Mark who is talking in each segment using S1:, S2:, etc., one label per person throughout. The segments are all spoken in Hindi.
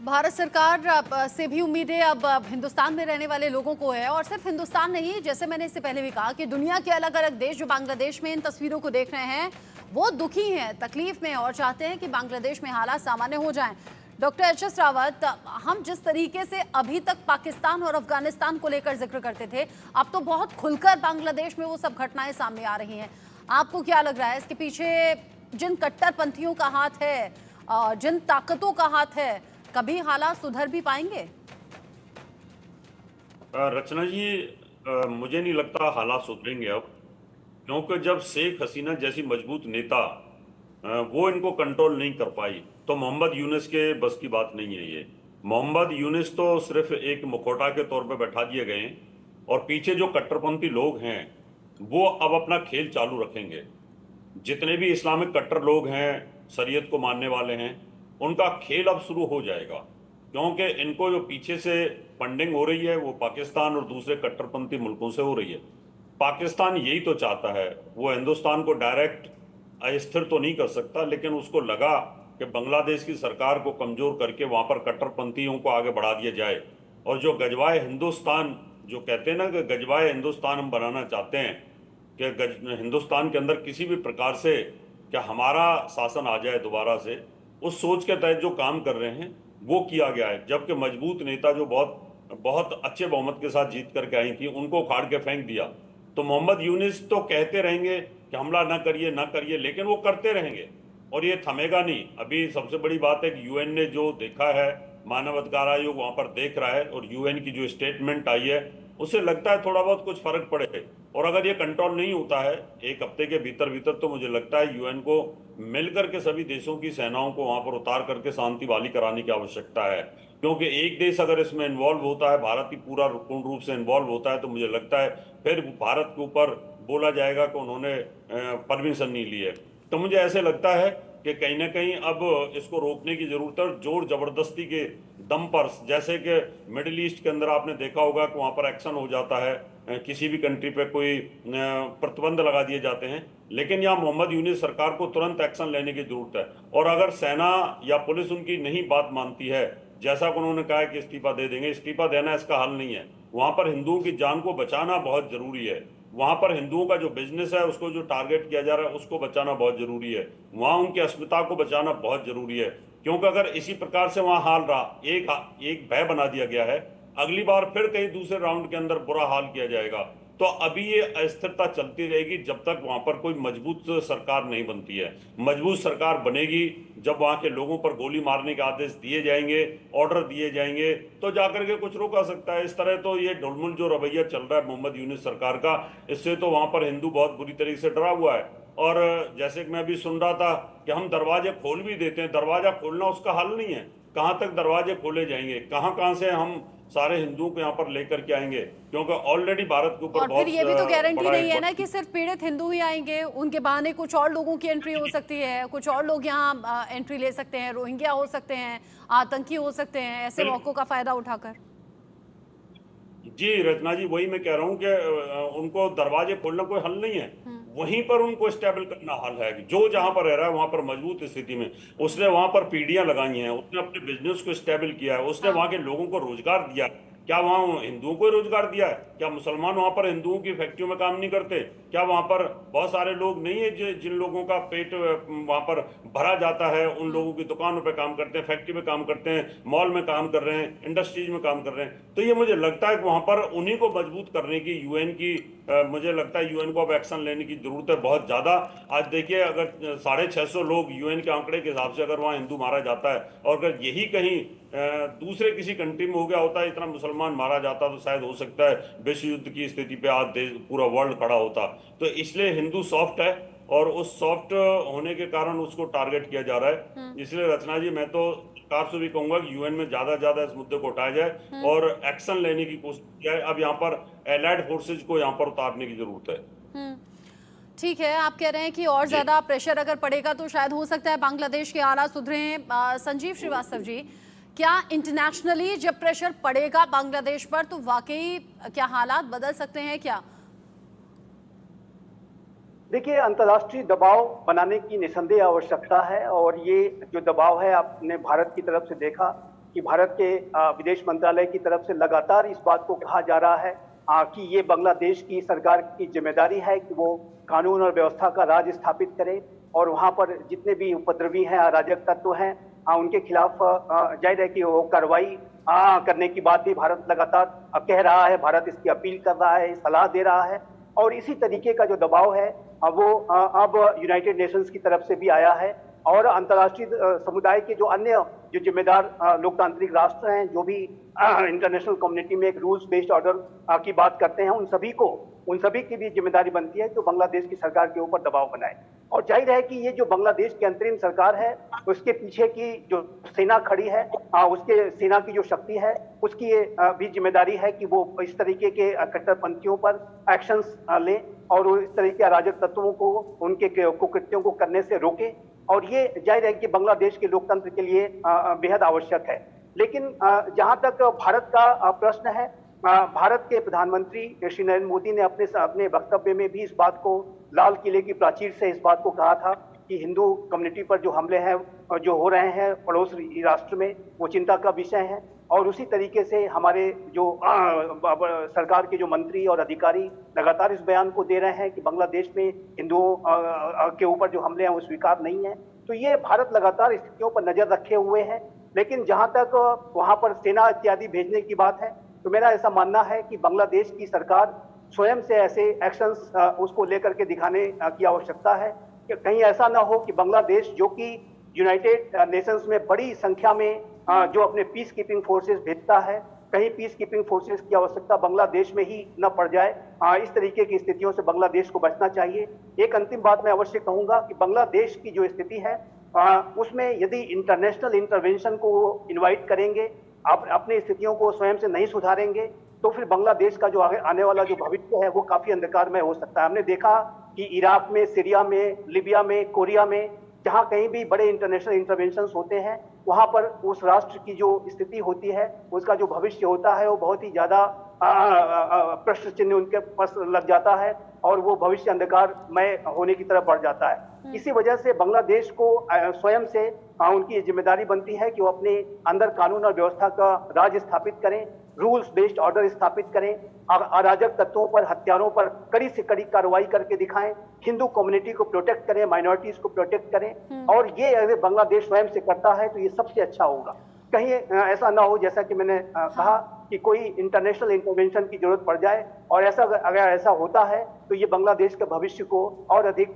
S1: भारत सरकार से भी उम्मीदें अब हिंदुस्तान में रहने वाले लोगों को है, और सिर्फ हिंदुस्तान नहीं, जैसे मैंने इससे पहले भी कहा कि दुनिया के अलग अलग देश जो बांग्लादेश में इन तस्वीरों को देख रहे हैं वो दुखी हैं, तकलीफ में, और चाहते हैं कि बांग्लादेश में हालात सामान्य हो जाएं। Doctor HS. रावत, हम जिस तरीके से अभी तक पाकिस्तान और अफगानिस्तान को लेकर जिक्र करते थे, अब तो बहुत खुलकर बांग्लादेश में वो सब घटनाएं सामने आ रही हैं। आपको क्या लग रहा है इसके पीछे जिन कट्टरपंथियों का हाथ है, जिन ताकतों का हाथ है, कभी हालात सुधर भी पाएंगे?
S2: रचना जी, मुझे नहीं लगता हालात सुधरेंगे अब। क्योंकि जब शेख हसीना जैसी मजबूत नेता वो इनको कंट्रोल नहीं कर पाई, तो मोहम्मद यूनुस के बस की बात नहीं है ये। मोहम्मद यूनुस तो सिर्फ एक मुखौटा के तौर पे बैठा दिए गए हैं, और पीछे जो कट्टरपंथी लोग हैं वो अब अपना खेल चालू रखेंगे। जितने भी इस्लामिक कट्टर लोग हैं, शरीयत को मानने वाले हैं, उनका खेल अब शुरू हो जाएगा। क्योंकि इनको जो पीछे से फंडिंग हो रही है वो पाकिस्तान और दूसरे कट्टरपंथी मुल्कों से हो रही है। पाकिस्तान यही तो चाहता है, वो हिंदुस्तान को डायरेक्ट अस्थिर तो नहीं कर सकता, लेकिन उसको लगा कि बांग्लादेश की सरकार को कमजोर करके वहां पर कट्टरपंथियों को आगे बढ़ा दिया जाए। और जो गजवाए हिंदुस्तान, जो कहते हैं ना कि गजवाए हिंदुस्तान हम बनाना चाहते हैं, कि हिंदुस्तान के अंदर किसी भी प्रकार से क्या हमारा शासन आ जाए दोबारा से, उस सोच के तहत जो काम कर रहे हैं वो किया गया है। जबकि मजबूत नेता जो बहुत बहुत अच्छे बहुमत के साथ जीत करके आई थी, उनको उखाड़ के फेंक दिया। तो मोहम्मद यूनिस तो कहते रहेंगे कि हमला ना करिए ना करिए, लेकिन वो करते रहेंगे और ये थमेगा नहीं। अभी सबसे बड़ी बात है कि यूएन ने जो देखा है, मानव अधिकार आयोग वहां पर देख रहा है, और यूएन की जो स्टेटमेंट आई है उससे लगता है थोड़ा बहुत कुछ फर्क पड़े। और अगर ये कंट्रोल नहीं होता है एक हफ्ते के भीतर भीतर, तो मुझे लगता है यूएन को मिलकर के सभी देशों की सेनाओं को वहां पर उतार करके शांति बहाली कराने की आवश्यकता है। क्योंकि एक देश अगर इसमें इन्वॉल्व होता है, भारत ही पूरा पूर्ण रूप से इन्वॉल्व होता है, तो मुझे लगता है फिर भारत के ऊपर बोला जाएगा कि उन्होंने परमिशन नहीं ली है। तो मुझे ऐसे लगता है कि कहीं ना कहीं अब इसको रोकने की जरूरत है, और जोर जबरदस्ती के दम पर, जैसे कि मिडिल ईस्ट के अंदर आपने देखा होगा कि वहां पर एक्शन हो जाता है, किसी भी कंट्री पे कोई प्रतिबंध लगा दिए जाते हैं, लेकिन यहाँ मोहम्मद यूनुस सरकार को तुरंत एक्शन लेने की जरूरत है। और अगर सेना या पुलिस उनकी नहीं बात मानती है, जैसा कि उन्होंने कहा है कि इस्तीफा दे देंगे, इस्तीफा देना इसका हल नहीं है। वहां पर हिंदुओं की जान को बचाना बहुत जरूरी है। वहां पर हिंदुओं का जो बिजनेस है उसको जो टारगेट किया जा रहा है उसको बचाना बहुत जरूरी है। वहां उनकी अस्मिता को बचाना बहुत जरूरी है। क्योंकि अगर इसी प्रकार से वहां हाल रहा, एक एक भय बना दिया गया है, अगली बार फिर कहीं दूसरे राउंड के अंदर बुरा हाल किया जाएगा। तो अभी ये अस्थिरता चलती रहेगी जब तक वहां पर कोई मजबूत सरकार नहीं बनती है। मजबूत सरकार बनेगी जब वहां के लोगों पर गोली मारने के आदेश दिए जाएंगे, ऑर्डर दिए जाएंगे, तो जाकर के कुछ रोका सकता है। इस तरह तो ये ढुलमुल जो रवैया चल रहा है मोहम्मद यूनुस सरकार का, इससे तो वहां पर हिंदू बहुत बुरी तरीके से डरा हुआ है। और जैसे कि मैं अभी सुन रहा था कि हम दरवाजे खोल भी देते हैं, दरवाजा खोलना उसका हल नहीं है। कहाँ तक दरवाजे खोले जाएंगे, कहाँ कहाँ से हम सारे हिंदुओं को यहाँ पर लेकर के आएंगे, क्योंकि ऑलरेडी भारत के ऊपर
S1: और फिर
S2: बहुत
S1: ये भी तो गारंटी
S2: बड़ा
S1: नहीं
S2: एक
S1: है ना कि सिर्फ पीड़ित हिंदू ही आएंगे, उनके बहाने कुछ और लोगों की एंट्री हो सकती है, कुछ और लोग यहाँ एंट्री ले सकते हैं, रोहिंग्या हो सकते हैं, आतंकी हो सकते हैं, ऐसे मौकों का फायदा उठाकर।
S2: जी रचना जी, वही मैं कह रहा हूँ कि उनको दरवाजे खोलना कोई हल नहीं है।
S1: हम्म।
S2: वहीं पर उनको स्टेबल करना हल है। जो जहां पर रह रहा है वहां पर मजबूत स्थिति में, उसने वहां पर पीढ़ियां लगाई हैं, उसने अपने बिजनेस को स्टेबल किया है, उसने
S1: हाँ।
S2: वहां के लोगों को रोजगार दिया है। क्या वहां हिंदुओं को रोजगार दिया है? क्या मुसलमान वहां पर हिंदुओं की फैक्ट्रियों में काम नहीं करते? क्या वहां पर बहुत सारे लोग नहीं है जिन लोगों का पेट वहां पर भरा जाता है, उन लोगों की दुकानों पे काम करते हैं, फैक्ट्री में काम करते हैं, मॉल में काम कर रहे हैं, इंडस्ट्रीज में काम कर रहे हैं। तो ये मुझे लगता है कि वहां पर उन्हीं को मजबूत करने की यूएन की, मुझे लगता है यूएन को अब एक्शन लेने की जरूरत है बहुत ज्यादा। आज देखिए, अगर 650 लोग यूएन के आंकड़े के हिसाब से अगर वहां हिंदू मारा जाता है, और अगर यही कहीं दूसरे किसी कंट्री में हो गया होता है, इतना मुसलमान मारा जाता, तो शायद हो सकता है विश्व युद्ध की स्थिति पे आज देश पूरा वर्ल्ड खड़ा होता। तो इसलिए हिंदू सॉफ्ट है, और उस सॉफ्ट होने के कारण उसको टारगेट किया जा रहा है। इसलिए रचना जी, मैं तो सरकार से भी कहूंगा कि यूएन में ज्यादा ज्यादा इस मुद्दे को उठाया जाए और एक्शन लेने की कोशिश की जाए। अब यहाँ पर एलाइड फोर्सेज को यहाँ पर उतारने की जरूरत है।
S1: हम्म। ठीक है, आप कह रहे हैं कि और
S2: जी
S1: ज्यादा प्रेशर अगर पड़ेगा तो शायद हो सकता है बांग्लादेश के हालात सुधरें। संजीव श्रीवास्तव जी, क्या इंटरनेशनली जब प्रेशर पड़ेगा बांग्लादेश पर तो वाकई क्या हालात बदल सकते हैं क्या?
S3: देखिए, अंतर्राष्ट्रीय दबाव बनाने की निसंदेह आवश्यकता है, और ये जो दबाव है आपने भारत की तरफ से देखा कि भारत के विदेश मंत्रालय की तरफ से लगातार इस बात को कहा जा रहा है कि ये बांग्लादेश की सरकार की जिम्मेदारी है कि वो कानून और व्यवस्था का राज स्थापित करे और वहाँ पर जितने भी उपद्रवी हैं, अराजक तत्व हैं, उनके खिलाफ जाहिर है कि वो कार्रवाई करने की बात भी भारत लगातार कह रहा है। भारत इसकी अपील कर रहा है, सलाह दे रहा है और इसी तरीके का जो दबाव है वो अब यूनाइटेड नेशंस की तरफ से भी आया है और अंतर्राष्ट्रीय समुदाय के जो अन्य जो जिम्मेदार लोकतांत्रिक राष्ट्र हैं, जो भी इंटरनेशनल कम्युनिटी में एक रूल्स बेस्ड ऑर्डर की बात करते हैं, उन सभी की भी जिम्मेदारी बनती है कि बांग्लादेश की सरकार के ऊपर दबाव बनाए। और जाहिर है कि ये जो बांग्लादेश की अंतरिम सरकार है, उसके पीछे की जो सेना खड़ी है, उसके सेना की जो शक्ति है, उसकी ये भी जिम्मेदारी है कि वो इस तरीके के कट्टरपंथियों पर एक्शंस ले और वो इस तरह के अराजक तत्वों को उनके कुकृत्यों को करने से रोके। और ये जाहिर है कि बांग्लादेश के लोकतंत्र के लिए बेहद आवश्यक है। लेकिन जहां तक भारत का प्रश्न है, भारत के प्रधानमंत्री श्री नरेंद्र मोदी ने अपने वक्तव्य में भी इस बात को, लाल किले की प्राचीर से इस बात को कहा था कि हिंदू कम्युनिटी पर जो हमले हैं जो हो रहे हैं पड़ोसी राष्ट्र में, वो चिंता का विषय है। और उसी तरीके से हमारे जो सरकार के जो मंत्री और अधिकारी लगातार इस बयान को दे रहे हैं कि बांग्लादेश में हिंदुओं के ऊपर जो हमले हैं वो स्वीकार नहीं है। तो ये भारत लगातार स्थितियों पर नजर रखे हुए है। लेकिन जहां तक वहां पर सेना इत्यादि भेजने की बात है, तो मेरा ऐसा मानना है कि बांग्लादेश की सरकार स्वयं से ऐसे एक्शंस उसको लेकर के दिखाने की आवश्यकता है कि कहीं ऐसा ना हो कि बांग्लादेश, जो कि यूनाइटेड नेशंस में बड़ी संख्या में जो अपने पीस कीपिंग फोर्सेस भेजता है, कहीं पीस कीपिंग फोर्सेस की आवश्यकता बांग्लादेश में ही न पड़ जाए। इस तरीके की स्थितियों से बांग्लादेश को बचना चाहिए। एक अंतिम बात मैं अवश्य कहूंगा कि बांग्लादेश की जो स्थिति है उसमें यदि इंटरनेशनल इंटरवेंशन को इन्वाइट करेंगे, आप अपनी स्थितियों को स्वयं से नहीं सुधारेंगे, तो फिर बांग्लादेश का जो आने वाला जो भविष्य है वो काफी अंधकारमय हो सकता है। हमने देखा कि इराक में, सीरिया में, लीबिया में, कोरिया में, जहां कहीं भी बड़े इंटरनेशनल इंटरवेंशंस होते हैं, वहां पर उस राष्ट्र की जो स्थिति होती है, उसका जो भविष्य होता है, वो बहुत ही ज्यादा प्रश्न चिन्ह उनके पास लग जाता है और वो भविष्य अंधकारमय होने की तरफ बढ़ जाता है। इसी वजह से बांग्लादेश को स्वयं से उनकी जिम्मेदारी बनती है कि वो अपने अंदर कानून और व्यवस्था का राज स्थापित करें, रूल्स बेस्ड ऑर्डर स्थापित करें, अराजक तत्वों पर, हत्यारों पर कड़ी से कड़ी कार्रवाई करके दिखाएं, हिंदू कम्युनिटी को प्रोटेक्ट करें, माइनॉरिटीज को प्रोटेक्ट करें। और ये अगर बांग्लादेश स्वयं से करता है तो ये सबसे अच्छा होगा। कहीं ऐसा ना हो जैसा कि मैंने कहा कि कोई इंटरनेशनल इंटरवेंशन की जरूरत पड़ जाए, और अगर ऐसा होता है तो ये बांग्लादेश के भविष्य को और अधिक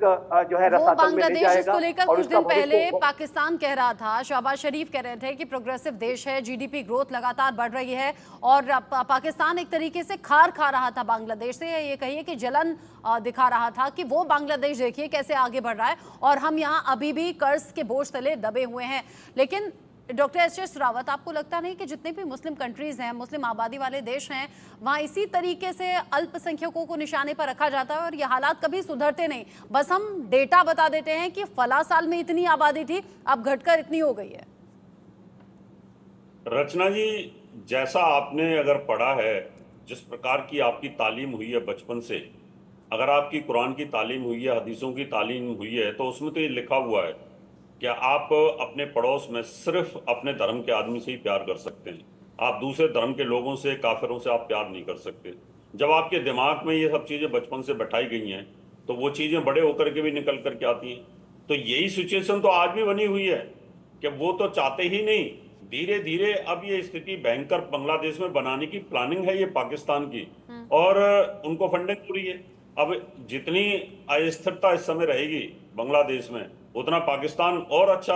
S3: जो है रसातल में ले जाएगा।
S1: इसको लेकर कुछ दिन पहले पाकिस्तान कह रहा था, शहबाज शरीफ कह रहे थे कि प्रोग्रेसिव देश है, जीडीपी ग्रोथ लगातार बढ़ रही है, और पाकिस्तान एक तरीके से खार खा रहा था बांग्लादेश से, ये कहिए कि जलन दिखा रहा था कि वो बांग्लादेश देखिए कैसे आगे बढ़ रहा है और हम यहाँ अभी भी कर्ज के बोझ तले दबे हुए हैं। लेकिन डॉक्टर एस रावत, आपको लगता नहीं कि जितने भी मुस्लिम कंट्रीज हैं, मुस्लिम आबादी वाले देश हैं, वहाँ इसी तरीके से अल्पसंख्यकों को निशाने पर रखा जाता है और ये हालात कभी सुधरते नहीं? बस हम डेटा बता देते हैं कि फला साल में इतनी आबादी थी, अब घटकर इतनी हो गई है।
S2: रचना जी, जैसा आपने अगर पढ़ा है, जिस प्रकार की आपकी तालीम हुई है बचपन से, अगर आपकी कुरान की तालीम हुई है, हदीसों की तालीम हुई है, तो उसमें तो ये लिखा हुआ है कि आप अपने पड़ोस में सिर्फ अपने धर्म के आदमी से ही प्यार कर सकते हैं। आप दूसरे धर्म के लोगों से, काफिरों से आप प्यार नहीं कर सकते। जब आपके दिमाग में ये सब चीज़ें बचपन से बैठाई गई हैं, तो वो चीज़ें बड़े होकर के भी निकल करके आती हैं। तो यही सिचुएशन तो आज भी बनी हुई है कि वो तो चाहते ही नहीं। धीरे धीरे अब ये स्थिति भयंकर बांग्लादेश में बनाने की प्लानिंग है ये पाकिस्तान की, और उनको फंडिंग हो रही है। अब जितनी अस्थिरता इस समय रहेगी बांग्लादेश में, उतना पाकिस्तान और अच्छा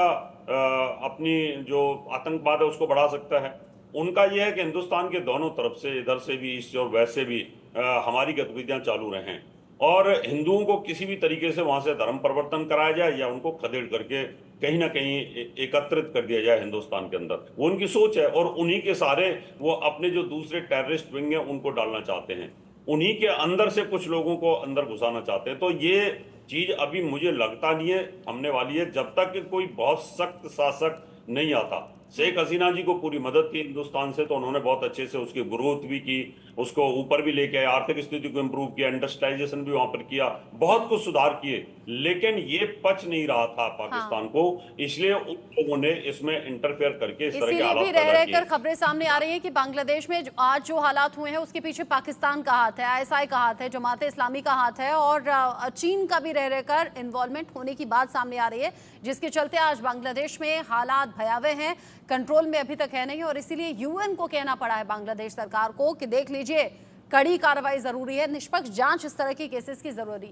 S2: अपनी जो आतंकवाद है उसको बढ़ा सकता है। उनका यह है कि हिंदुस्तान के दोनों तरफ से, इधर से भी, ईस्ट और वेस्ट से भी हमारी गतिविधियां चालू रहें और हिंदुओं को किसी भी तरीके से वहां से धर्म परिवर्तन कराया जाए या उनको खदेड़ करके कहीं ना कहीं एकत्रित कर दिया जाए हिंदुस्तान के अंदर। वो उनकी सोच है और उन्हीं के सारे वो अपने जो दूसरे टेररिस्ट विंग है उनको डालना चाहते हैं, उन्हीं के अंदर से कुछ लोगों को अंदर घुसाना चाहते हैं। तो ये चीज अभी मुझे लगता नहीं है थमने वाली है जब तक कि कोई बहुत सख्त शासक नहीं आता। शेख हसीना जी को पूरी मदद की हिंदुस्तान से, तो उन्होंने बहुत अच्छे से उसकी ग्रोथ भी की, उसको ऊपर भी लेके आए, आर्थिक स्थिति को इंप्रूव किया, इंडस्ट्रियलाइजेशन भी वहां पर किया, बहुत कुछ सुधार किए। लेकिन ये पच नहीं रहा था पाकिस्तान को, इसलिए उन लोगों ने इसमें इंटरफेयर करके इस तरह के
S1: इसीलिए भी
S2: हालात
S1: रह
S2: पैदा
S1: रहकर
S2: किए।
S1: खबरें सामने आ रही हैं कि बांग्लादेश में आज जो हालात हुए हैं उसके पीछे पाकिस्तान का हाथ है, आईएसआई का हाथ है, जमात इस्लामी का हाथ है और चीन का भी रह रहकर इन्वॉल्वमेंट होने की बात सामने आ रही है, जिसके चलते आज बांग्लादेश में हालात भयावह हैं, कंट्रोल में अभी तक है नहीं। और इसीलिए यूएन को कहना पड़ा है बांग्लादेश सरकार को कि देख लीजिए, कड़ी कार्रवाई जरूरी है, निष्पक्ष जांच इस तरह के केसेस की जरूरी।